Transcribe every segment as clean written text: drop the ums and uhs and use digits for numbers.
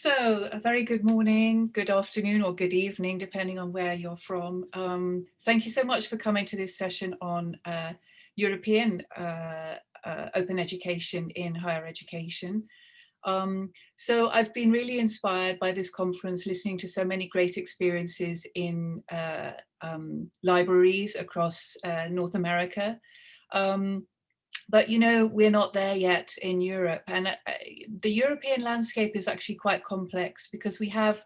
So a very good morning, good afternoon or good evening, depending on where you're from. Thank you so much for coming to this session on European open education in higher education. So I've been really inspired by this conference, listening to so many great experiences in libraries across North America. But you know, we're not there yet in Europe, and the European landscape is actually quite complex because we have,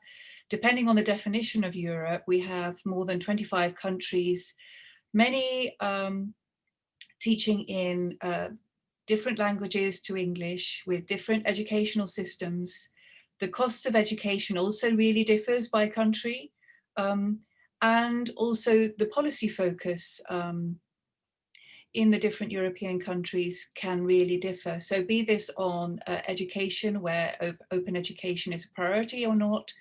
depending on the definition of Europe, we have more than 25 countries, many teaching in different languages to English with different educational systems. The costs of education also really differs by country, and also the policy focus in the different European countries can really differ. So be this on education, where open education is a priority or not,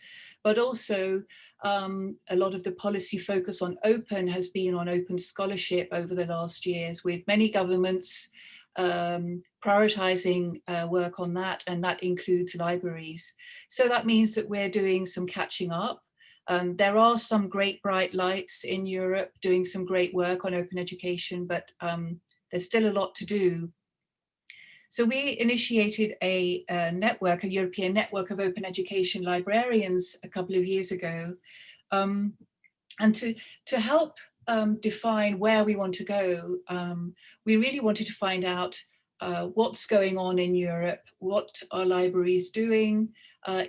but also a lot of the policy focus on open has been on open scholarship over the last years, with many governments prioritizing work on that, and that includes libraries. So that means that we're doing some catching up. There are some great bright lights in Europe doing some great work on open education, but there's still a lot to do. So we initiated a network, a European network of open education librarians a couple of years ago. And to help define where we want to go, we really wanted to find out what's going on in Europe, what are libraries doing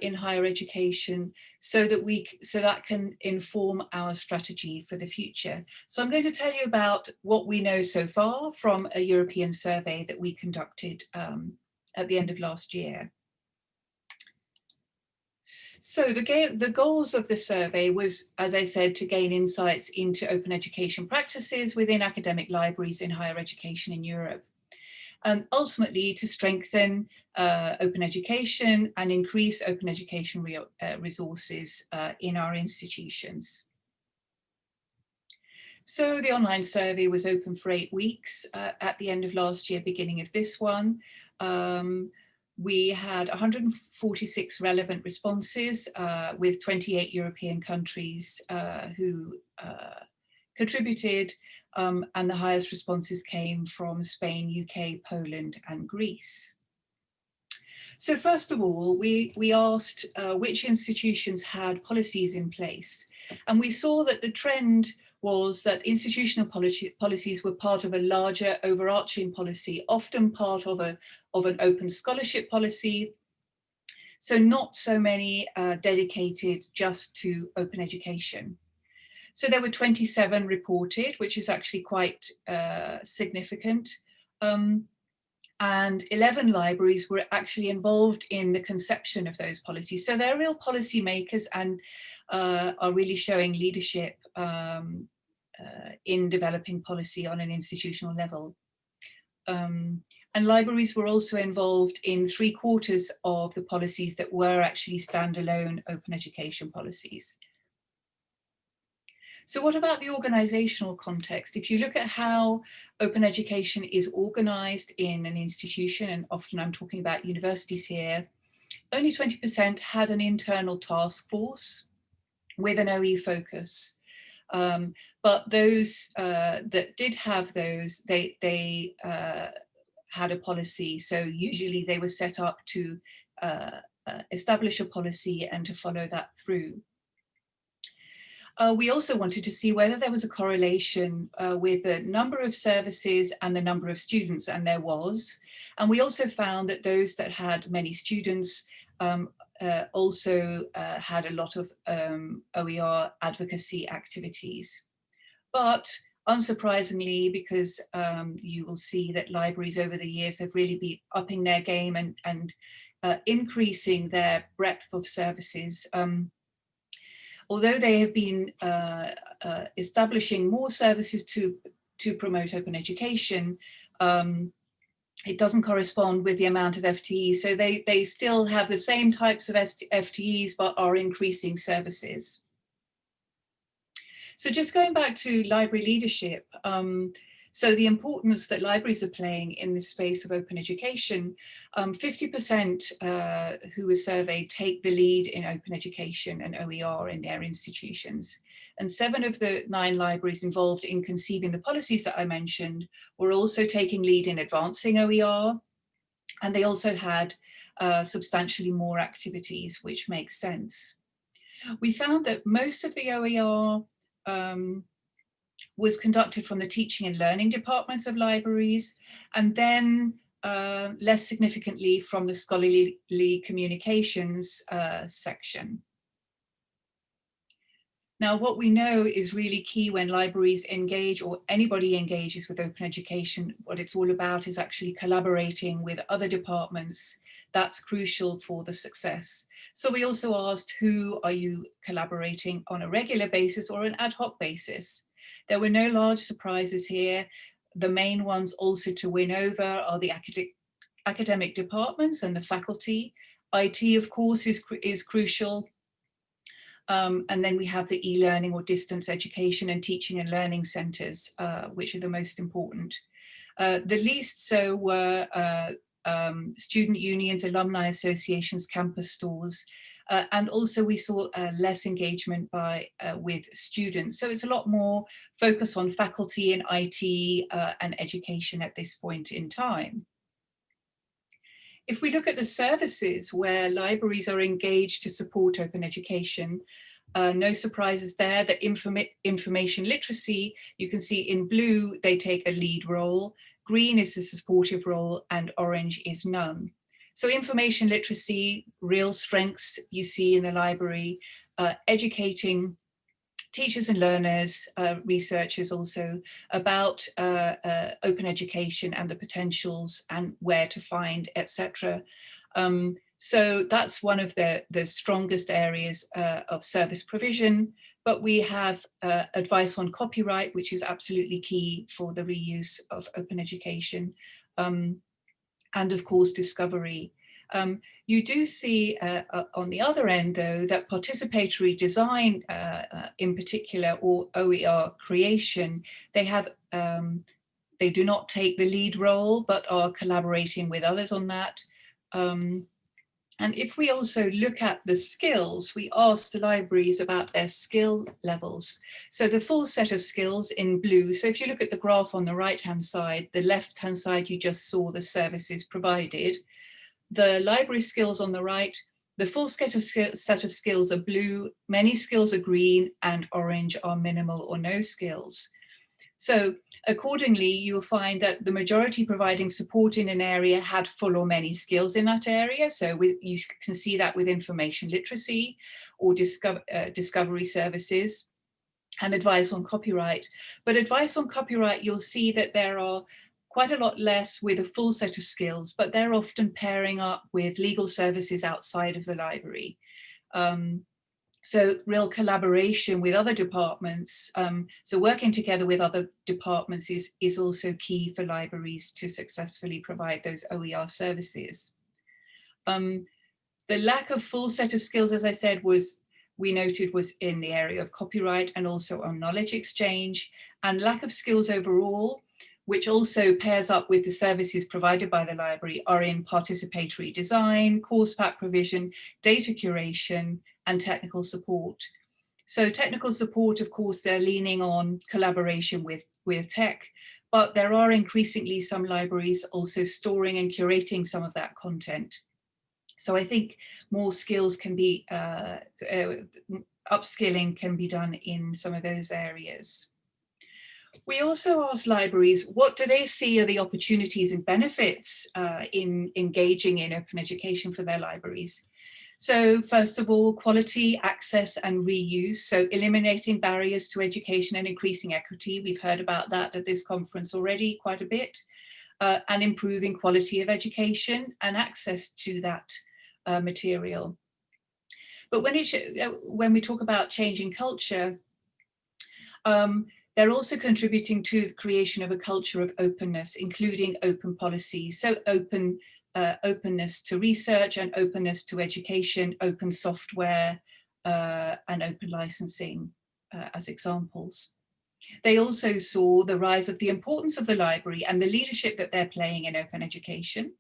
in higher education, so that can inform our strategy for the future. So I'm going to tell you about what we know so far from a European survey that we conducted at the end of last year. So the goals of the survey was, as I said, to gain insights into open education practices within academic libraries in higher education in Europe, and ultimately to strengthen open education and increase open education resources in our institutions. So the online survey was open for 8 weeks at the end of last year, beginning of this one. We had 146 relevant responses with 28 European countries who contributed, and the highest responses came from Spain, UK, Poland, and Greece. So first of all, we asked which institutions had policies in place, and we saw that the trend was that institutional policies were part of a larger overarching policy, often part of an open scholarship policy. So not so many dedicated just to open education. So there were 27 reported, which is actually quite significant. And 11 libraries were actually involved in the conception of those policies. So they're real policy makers and are really showing leadership in developing policy on an institutional level. And libraries were also involved in 3/4 of the policies that were actually standalone open education policies. So what about the organizational context? If you look at how open education is organized in an institution, and often I'm talking about universities here, only 20% had an internal task force with an OE focus. But those that did have those, they had a policy. So usually they were set up to establish a policy and to follow that through. We also wanted to see whether there was a correlation with the number of services and the number of students, and there was. And we also found that those that had many students also had a lot of OER advocacy activities. But unsurprisingly, because you will see that libraries over the years have really been upping their game and increasing their breadth of services, although they have been establishing more services to promote open education, it doesn't correspond with the amount of FTEs. So they still have the same types of FTEs, but are increasing services. So just going back to library leadership, So the importance that libraries are playing in the space of open education, 50% who were surveyed take the lead in open education and OER in their institutions. And 7 of the 9 libraries involved in conceiving the policies that I mentioned were also taking lead in advancing OER. And they also had substantially more activities, which makes sense. We found that most of the OER was conducted from the teaching and learning departments of libraries, and then less significantly from the scholarly communications section. Now, what we know is really key when libraries engage, or anybody engages with open education, what it's all about is actually collaborating with other departments. That's crucial for the success. So we also asked, who are you collaborating on a regular basis or an ad hoc basis? There were no large surprises here. The main ones also to win over are the academic departments and the faculty. IT, of course, is crucial. And then we have the e-learning or distance education and teaching and learning centres, which are the most important. The least so were student unions, alumni associations, campus stores, and also we saw less engagement with students. So it's a lot more focus on faculty and IT and education at this point in time. If we look at the services where libraries are engaged to support open education, no surprises there. That information literacy, you can see in blue, they take a lead role. Green is a supportive role and orange is none. So information literacy, real strengths you see in the library, educating teachers and learners, researchers also, about open education and the potentials and where to find, etc. So that's one of the strongest areas of service provision. But we have advice on copyright, which is absolutely key for the reuse of open education. And of course, discovery. You do see on the other end, though, that participatory design in particular, or OER creation, they do not take the lead role, but are collaborating with others on that. And if we also look at the skills, we asked the libraries about their skill levels. So the full set of skills in blue. So if you look at the graph on the right-hand side, the left-hand side, you just saw the services provided. The library skills on the right, the full set of skills are blue, many skills are green, and orange are minimal or no skills. So accordingly, you'll find that the majority providing support in an area had full or many skills in that area. So you can see that with information literacy or discovery services and advice on copyright. But advice on copyright, you'll see that there are quite a lot less with a full set of skills, but they're often pairing up with legal services outside of the library. So real collaboration with other departments, so working together with other departments is also key for libraries to successfully provide those OER services. The lack of full set of skills, as I said, we noted was in the area of copyright and also on knowledge exchange, and lack of skills overall, which also pairs up with the services provided by the library, are in participatory design, course pack provision, data curation, and technical support. So technical support, of course, they're leaning on collaboration with tech, but there are increasingly some libraries also storing and curating some of that content. So I think more skills can be, upskilling can be done in some of those areas. We also asked libraries, what do they see are the opportunities and benefits in engaging in open education for their libraries? So first of all, quality, access and reuse. So eliminating barriers to education and increasing equity. We've heard about that at this conference already quite a bit. And improving quality of education and access to that material. But when we talk about changing culture, they're also contributing to the creation of a culture of openness, including open policy. So openness to research and openness to education, open software and open licensing as examples. They also saw the rise of the importance of the library and the leadership that they're playing in open education.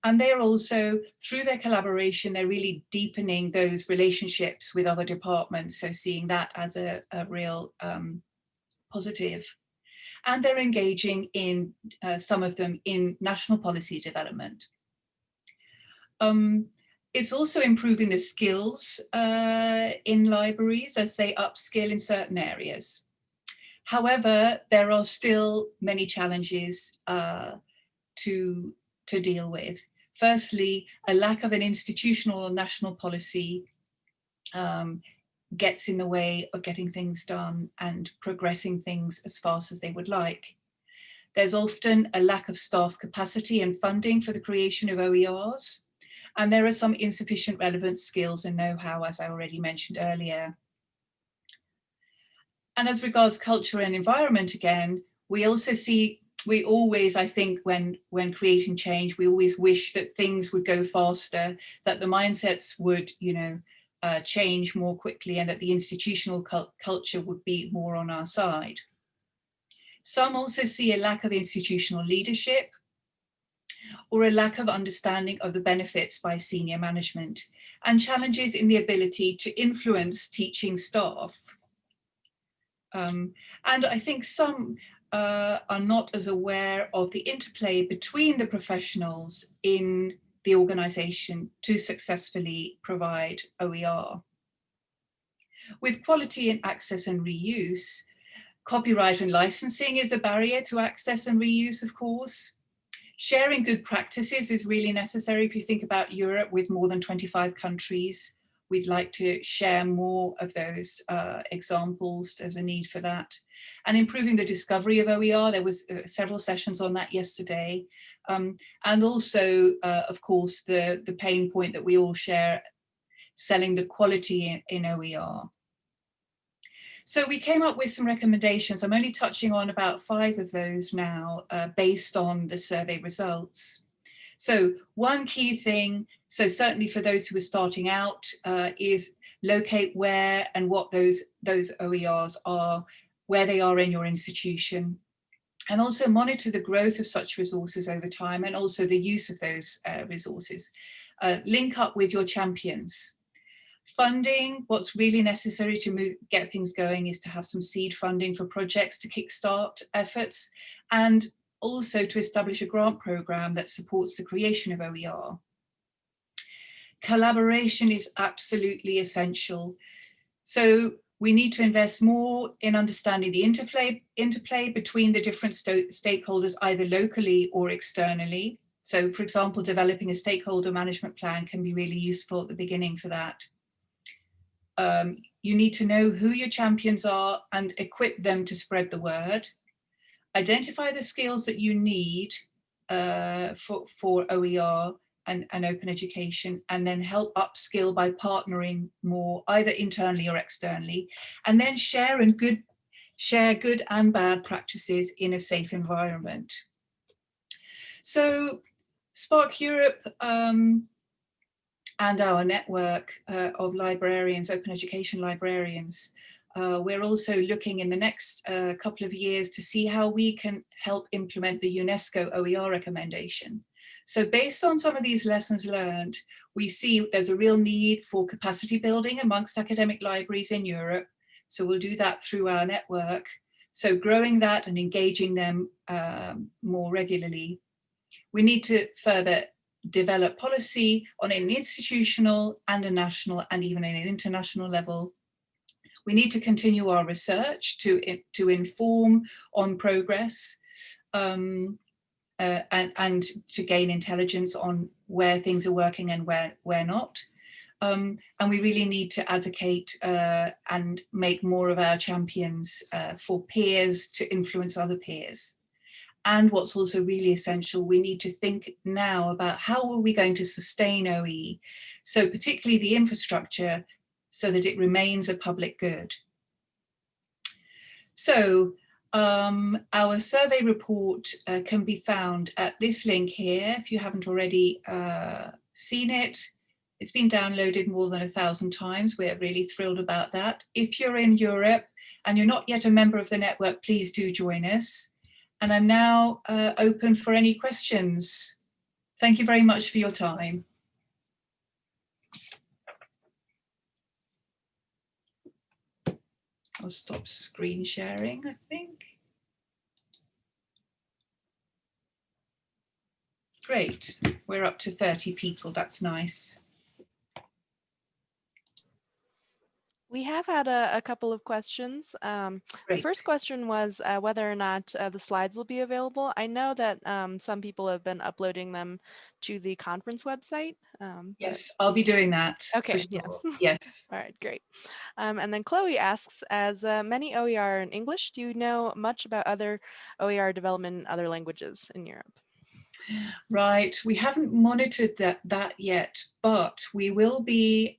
And they're also, through their collaboration, they're really deepening those relationships with other departments. So seeing that as a real positive. And they're engaging in, some of them, in national policy development. It's also improving the skills in libraries as they upskill in certain areas. However, there are still many challenges to deal with. Firstly, a lack of an institutional or national policy gets in the way of getting things done and progressing things as fast as they would like. There's often a lack of staff capacity and funding for the creation of OERs, and there are some insufficient relevant skills and know-how, as I already mentioned earlier. And as regards culture and environment, again, we also see, we always, I think, when creating change, we always wish that things would go faster, that the mindsets would, change more quickly, and that the institutional culture would be more on our side. Some also see a lack of institutional leadership or a lack of understanding of the benefits by senior management, and challenges in the ability to influence teaching staff. And I think some are not as aware of the interplay between the professionals in the organisation to successfully provide OER. With quality in access and reuse, copyright and licensing is a barrier to access and reuse, of course. Sharing good practices is really necessary. If you think about Europe with more than 25 countries, we'd like to share more of those examples. There's a need for that. And improving the discovery of OER, there was several sessions on that yesterday. And also, of course, the pain point that we all share, selling the quality in OER. So we came up with some recommendations. I'm only touching on about 5 of those now, based on the survey results. So one key thing, so certainly for those who are starting out, is locate where and what those OERs are, where they are in your institution, and also monitor the growth of such resources over time, and also the use of those resources. Link up with your champions. Funding, what's really necessary to get things going is to have some seed funding for projects to kickstart efforts, and also to establish a grant program that supports the creation of OER. Collaboration is absolutely essential. So we need to invest more in understanding the interplay between the different stakeholders, either locally or externally. So for example, developing a stakeholder management plan can be really useful at the beginning for that. You need to know who your champions are and equip them to spread the word. Identify the skills that you need for OER and open education, and then help upskill by partnering more, either internally or externally, and then share good and bad practices in a safe environment. So Spark Europe and our network of librarians, open education librarians, we're also looking in the next couple of years to see how we can help implement the UNESCO OER recommendation. So based on some of these lessons learned, we see there's a real need for capacity building amongst academic libraries in Europe. So we'll do that through our network. So growing that and engaging them more regularly. We need to further develop policy on an institutional and a national and even an international level. We need to continue our research to inform on progress and to gain intelligence on where things are working and where not. And we really need to advocate and make more of our champions for peers to influence other peers. And what's also really essential, we need to think now about how are we going to sustain OE, so particularly the infrastructure, so that it remains a public good. So our survey report can be found at this link here, if you haven't already seen it. It's been downloaded more than 1,000 times. We're really thrilled about that. If you're in Europe and you're not yet a member of the network, please do join us. And I'm now open for any questions. Thank you very much for your time. I'll stop screen sharing, I think. Great, we're up to 30 people, that's nice. We have had a couple of questions. The first question was whether or not the slides will be available. I know that some people have been uploading them to the conference website. Yes, I'll be doing that. Okay, for sure. yes. Yes. All right, great. And then Chloe asks, as many OER are in English, do you know much about other OER development in other languages in Europe? Right, we haven't monitored that yet, but we will be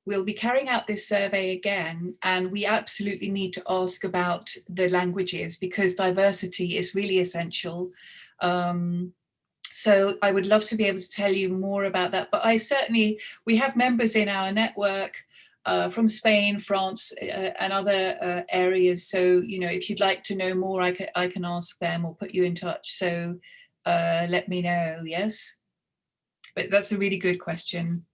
we'll be carrying out this survey again, and we absolutely need to ask about the languages because diversity is really essential. So I would love to be able to tell you more about that, but we have members in our network from Spain, France, and other areas. So, you know, if you'd like to know more, I can ask them or put you in touch. So let me know, yes? But that's a really good question.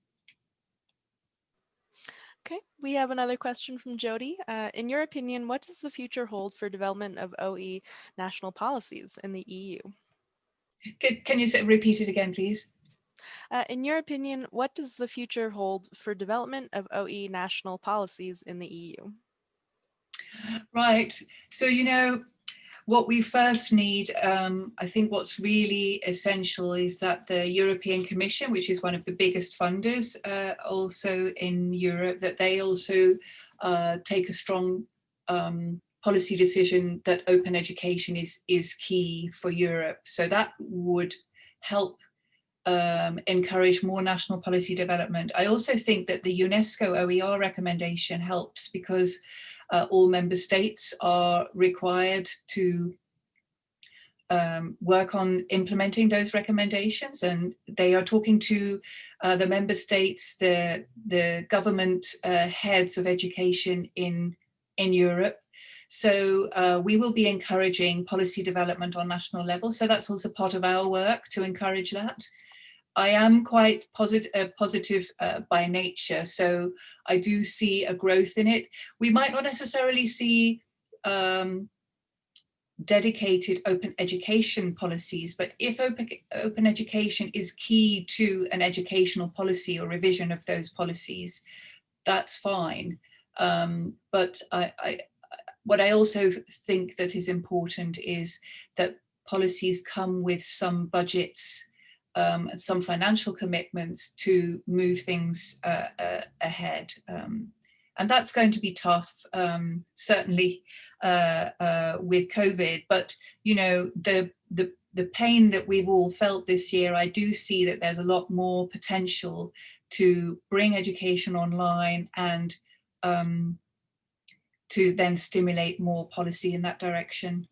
Okay, we have another question from Jody. In your opinion, what does the future hold for development of OE national policies in the EU? Can you repeat it again, please? In your opinion, what does the future hold for development of OE national policies in the EU? Right, so you know, what we first need, I think what's really essential is that the European Commission, which is one of the biggest funders also in Europe, that they also take a strong policy decision that open education is key for Europe. So that would help encourage more national policy development. I also think that the UNESCO OER recommendation helps because all member states are required to work on implementing those recommendations, and they are talking to the member states, the government heads of education in Europe. So we will be encouraging policy development on national level. So that's also part of our work to encourage that. I am quite positive by nature, so I do see a growth in it. We might not necessarily see dedicated open education policies, but if open education is key to an educational policy or revision of those policies, that's fine. But what I also think that is important is that policies come with some budgets, some financial commitments to move things ahead. And that's going to be tough, certainly with COVID. But you know, the pain that we've all felt this year, I do see that there's a lot more potential to bring education online and to then stimulate more policy in that direction.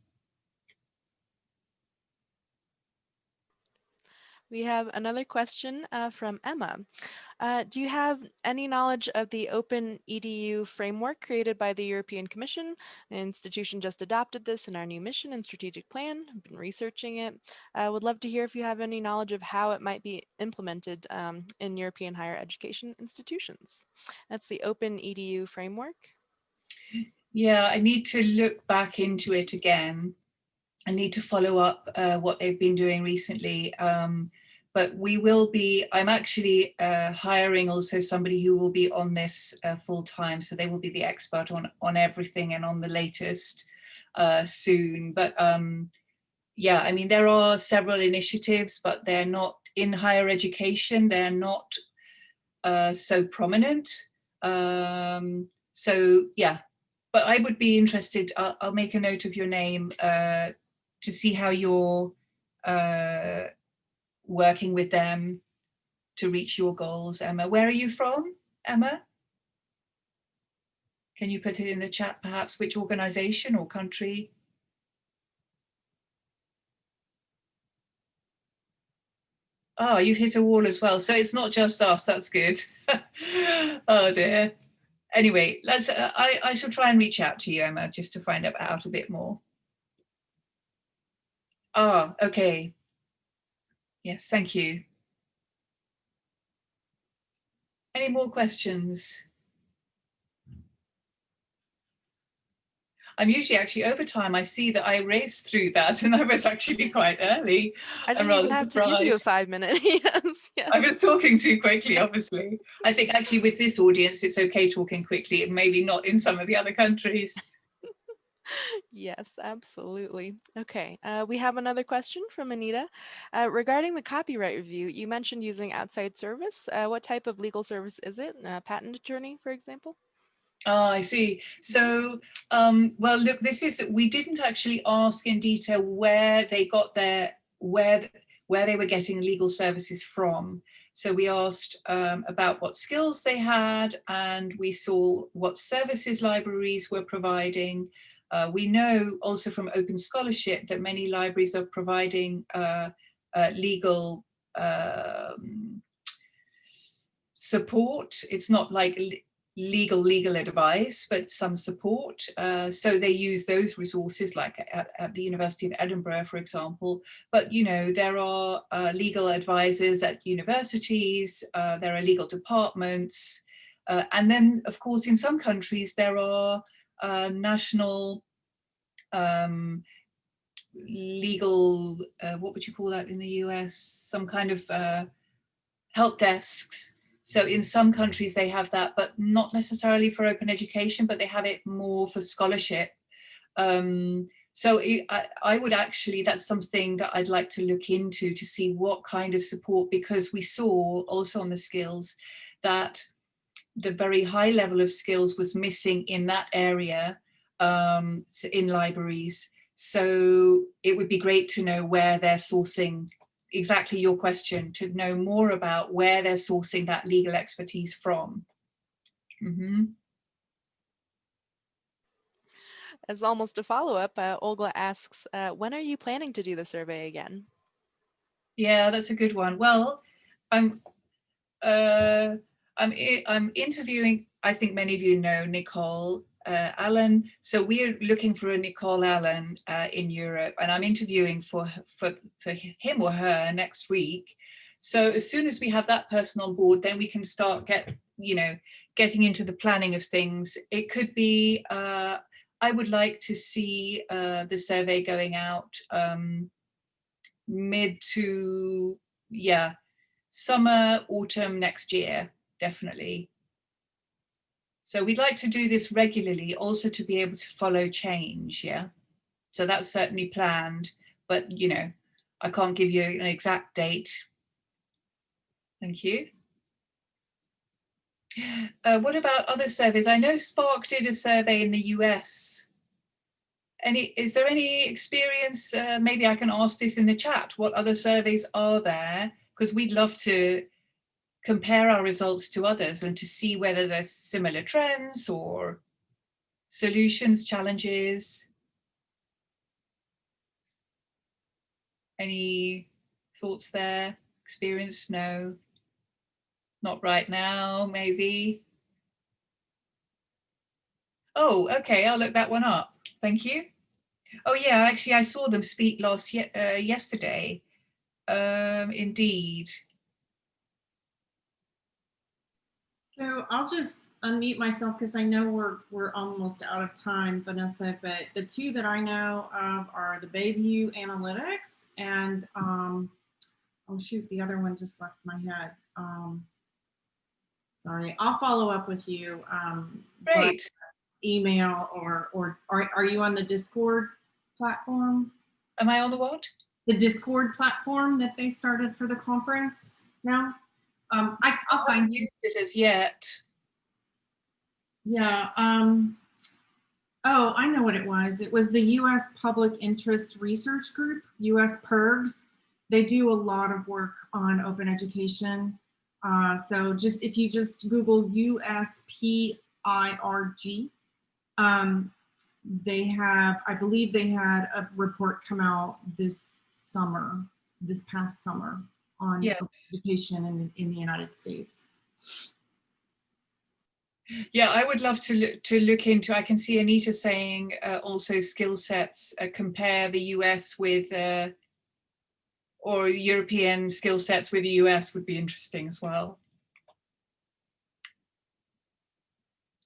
We have another question from Emma. Do you have any knowledge of the Open EDU framework created by the European Commission? An institution just adopted this in our new mission and strategic plan. I've been researching it. I would love to hear if you have any knowledge of how it might be implemented in European higher education institutions. That's the Open EDU framework. Yeah, I need to look back into it again. I need to follow up what they've been doing recently. But we will be, I'm actually hiring also somebody who will be on this full time. So they will be the expert on everything and on the latest soon. But yeah, I mean, there are several initiatives, but they're not in higher education. They're not so prominent. So yeah, but I would be interested, I'll make a note of your name to see how you're working with them to reach your goals. Emma, where are you from, Emma? Can you put it in the chat, perhaps, which organization or country? Oh, you've hit a wall as well. So it's not just us. That's good. Oh dear. Anyway, let's. I shall try and reach out to you, Emma, just to find out a bit more. Ah, okay. Yes, thank you. Any more questions? I'm usually actually over time. I see that I raced through that and I was actually quite early. I I'm didn't even rather have to give you a surprised. 5 minute. Yes, yes. I was talking too quickly, obviously. I think actually with this audience, it's okay talking quickly, and maybe not in some of the other countries. Yes, absolutely. Okay, we have another question from Anita. Regarding the copyright review, you mentioned using outside service. What type of legal service is it? A patent attorney, for example? Oh, I see. So, well, look, we didn't actually ask in detail where they got where they were getting legal services from. So we asked about what skills they had, and we saw what services libraries were providing. We know also from Open Scholarship that many libraries are providing legal support. It's not like legal advice, but some support. So they use those resources, like at the University of Edinburgh, for example. But you know, there are legal advisors at universities. There are legal departments, and then, of course, in some countries there are national legal. What would you call that in the US? Some kind of help desks. So in some countries they have that, but not necessarily for open education, but they have it more for scholarship. So I would actually, that's something that I'd like to look into to see what kind of support, because we saw also on the skills that the very high level of skills was missing in that area in libraries. So it would be great to know where they're sourcing, exactly your question, to know more about where they're sourcing that legal expertise from. Mm-hmm. As almost a follow-up, Olga asks, when are you planning to do the survey again? Yeah, that's a good one. Well, I'm uh, I'm interviewing. I think many of you know Nicole Allen. So we're looking for a Nicole Allen in Europe, and I'm interviewing for him or her next week. So as soon as we have that person on board, then we can start getting into the planning of things. It could be. I would like to see the survey going out mid to, yeah, summer, autumn next year, definitely. So we'd like to do this regularly, also to be able to follow change, yeah? So that's certainly planned, but you know, I can't give you an exact date. Thank you. What about other surveys? I know Spark did a survey in the US. Is there any experience, maybe I can ask this in the chat, what other surveys are there? Because we'd love to compare our results to others and to see whether there's similar trends or solutions, challenges. Any thoughts there? Experience? No, not right now, maybe. Oh, okay, I'll look that one up. Thank you. Oh yeah, actually I saw them speak yesterday. Indeed. So I'll just unmute myself because I know we're almost out of time, Vanessa, but the two that I know of are the Bayview Analytics and oh shoot, the other one just left my head. Sorry, I'll follow up with you. Great. Email or are you on the Discord platform? Am I on the what? The Discord platform that they started for the conference now? I'll find you. It as yet. Yeah. Oh, I know what it was. It was the U.S. Public Interest Research Group, U.S. PIRGs. They do a lot of work on open education. So just if you just Google USPIRG, they have, I believe they had a report come out this past summer on Yes. education in the United States. Yeah, I would love to look into. I can see Anita saying also skill sets, compare the US with or European skill sets with the US would be interesting as well.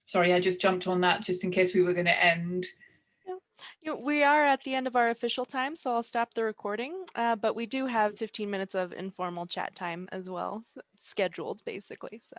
Sorry, I just jumped on that just in case we were going to end. We are at the end of our official time, so I'll stop the recording, but we do have 15 minutes of informal chat time as well, scheduled basically, so.